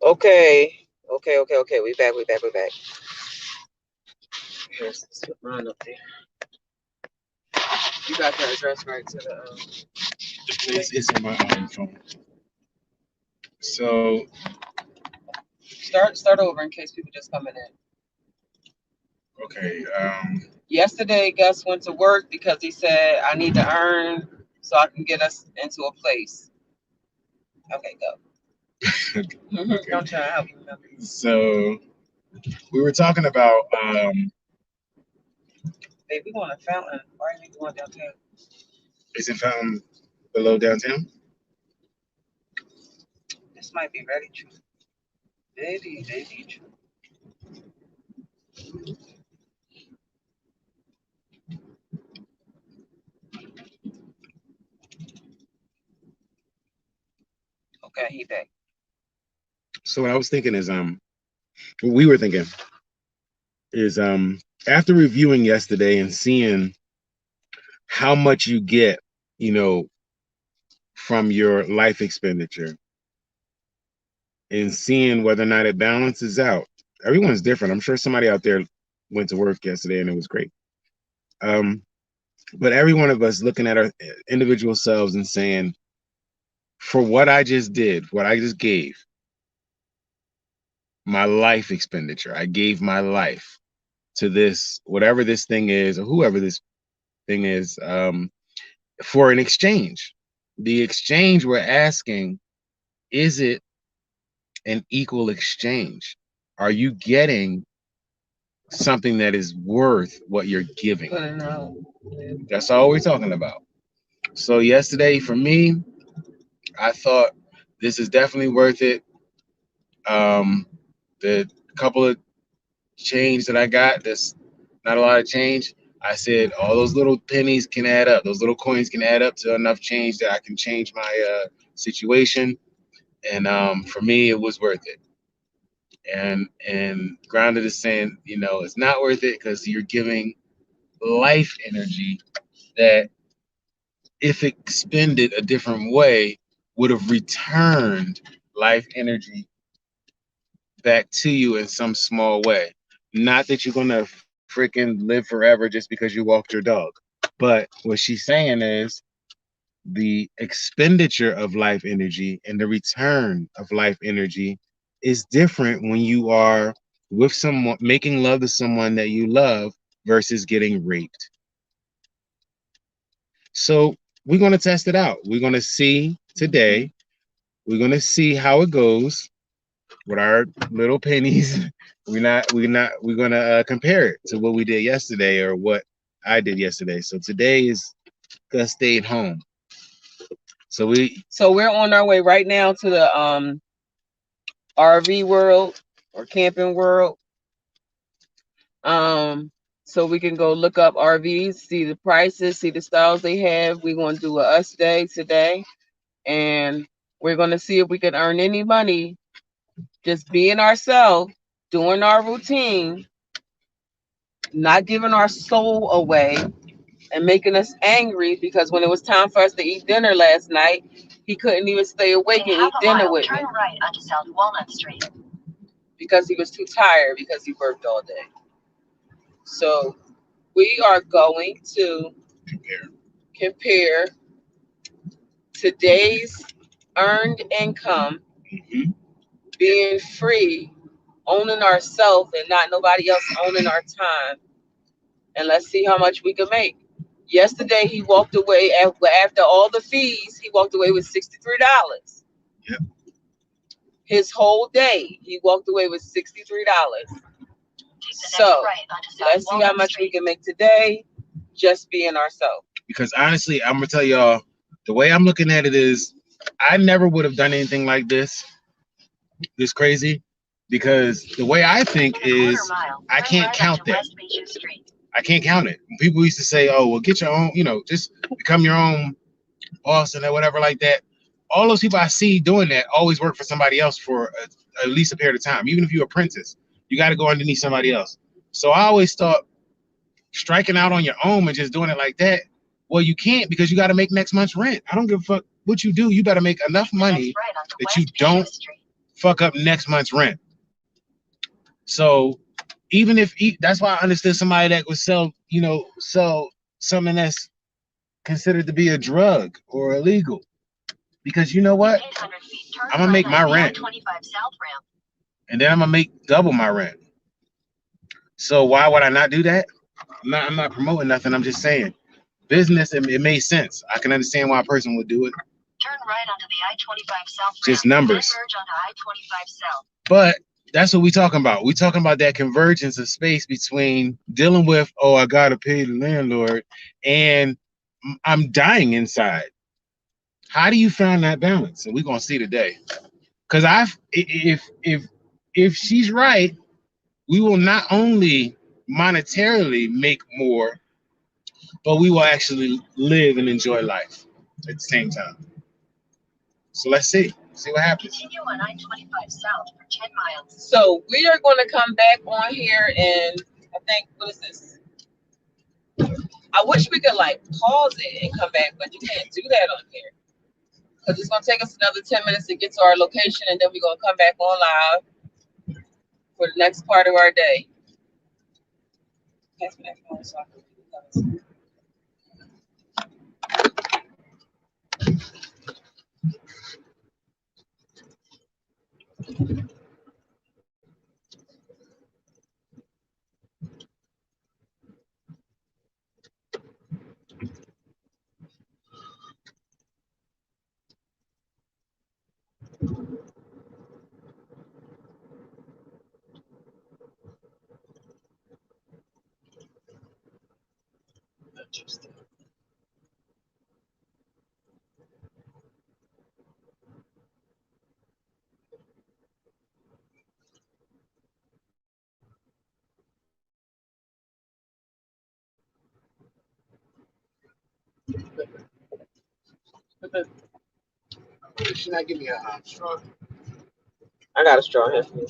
Okay. Okay. We back. Here's this line up there. You got the address right to The place is on my phone. So start over in case people just coming in. okay. Yesterday, Gus went to work because he said, I need to earn so I can get us into a place. Okay, go. Okay. Don't try to help you remember. So we were talking about Babe, we going to Fountain. Why are you going downtown? is it found below downtown? This might be very true. Very true. Okay, he back. So what I was thinking is what we were thinking is after reviewing yesterday and seeing how much you get, from your life expenditure and seeing whether or not it balances out. Everyone's different. I'm sure somebody out there went to work yesterday and it was great. But every one of us looking at our individual selves and saying, for what I just did, what I just gave, my life expenditure, I gave my life to this, whatever this thing is, or whoever this thing is, for an exchange. The exchange we're asking, is it an equal exchange? Are you getting something that is worth what you're giving? That's all we're talking about. So yesterday, for me, I thought this is definitely worth it. The couple of change that I got, that's not a lot of change. I said all those little pennies can add up. Those little coins can add up to enough change that I can change my situation. And for me, it was worth it. And Grounded is saying, it's not worth it because you're giving life energy that, if expended a different way, would have returned life energy back to you in some small way. Not that you're gonna freaking live forever just because you walked your dog. But what she's saying is the expenditure of life energy and the return of life energy is different when you are with someone, making love to someone that you love versus getting raped. So we're going to test it out. We're going to see today. We're going to see how it goes with our little pennies. We're going to compare it to what we did yesterday or what I did yesterday. So today is Gus stayed home. So we're on our way right now to the RV world or camping world. So we can go look up RVs, see the prices, see the styles they have. We're going to do a us day today, and we're going to see if we can earn any money just being ourselves, doing our routine, not giving our soul away and making us angry because when it was time for us to eat dinner last night, he couldn't even stay awake and eat dinner with me. Turn right onto South Walnut Street. Because he was too tired because he worked all day. So we are going to compare today's earned income, being free, owning ourselves and not nobody else owning our time, and let's see how much we can make. Yesterday he walked away after all the fees. He walked away with $63. Yep. His whole day he walked away with $63. So let's see how much we can make today, just being ourselves. Because honestly, I'm gonna tell y'all, the way I'm looking at it is, I never would have done anything like this crazy, because the way I think is, I can't count that. I can't count it. People used to say, "Oh, well, get your own," just become your own boss and whatever like that. All those people I see doing that always work for somebody else for at least a period of time. Even if you're an apprentice, you got to go underneath somebody else. So I always thought striking out on your own and just doing it like that, well, you can't, because you got to make next month's rent. I don't give a fuck what you do. You better make enough money that you don't fuck up next month's rent. So even if that's why I understood somebody that would sell, sell something that's considered to be a drug or illegal. Because you know what? I'm gonna make my rent, and then I'm gonna make double my rent. So why would I not do that? I'm not promoting nothing. I'm just saying business. It made sense. I can understand why a person would do it. Turn right onto the I-25 South. Just numbers. Onto I-25 South. But that's what we talking about. We talking about that convergence of space between dealing with, oh, I gotta pay the landlord, and I'm dying inside. How do you find that balance? And we're gonna see today. Because if she's right, we will not only monetarily make more, but we will actually live and enjoy life at the same time. So let's see what happens. Continue on I-25 South for 10 miles. So we are going to come back on here, and I think, what is this? I wish we could like pause it and come back, but you can't do that on here because it's going to take us another 10 minutes to get to our location, and then we're going to come back on live for the next part of our day. Pass me that phone so I can Should I give me a straw? I got a straw here for you.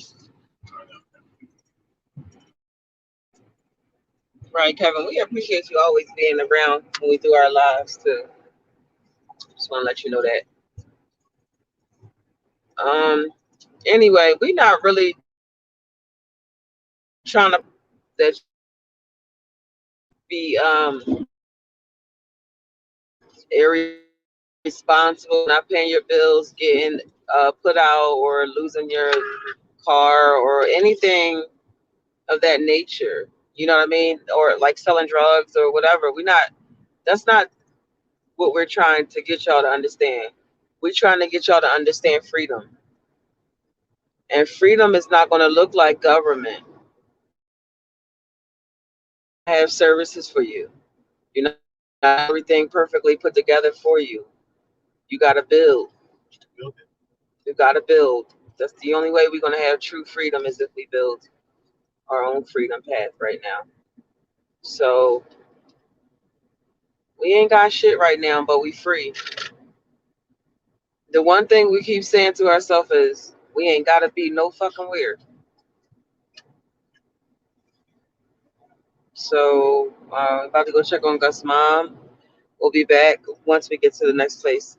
Right, Kevin. We appreciate you always being around when we do our lives too. Just want to let you know that. Anyway, we're not really trying to that be irresponsible, not paying your bills, getting put out, or losing your car, or anything of that nature. You know what I mean? Or like selling drugs or whatever. We're not. That's not what we're trying to get y'all to understand. We're trying to get y'all to understand freedom. And freedom is not going to look like government. Have services for you. You're not everything perfectly put together for you. You got to build. You got to build. That's the only way we're going to have true freedom is if we build our own freedom path right now. So we ain't got shit right now, but we free. The one thing we keep saying to ourselves is we ain't got to be no fucking weird. So I'm about to go check on Gus' mom. We'll be back once we get to the next place.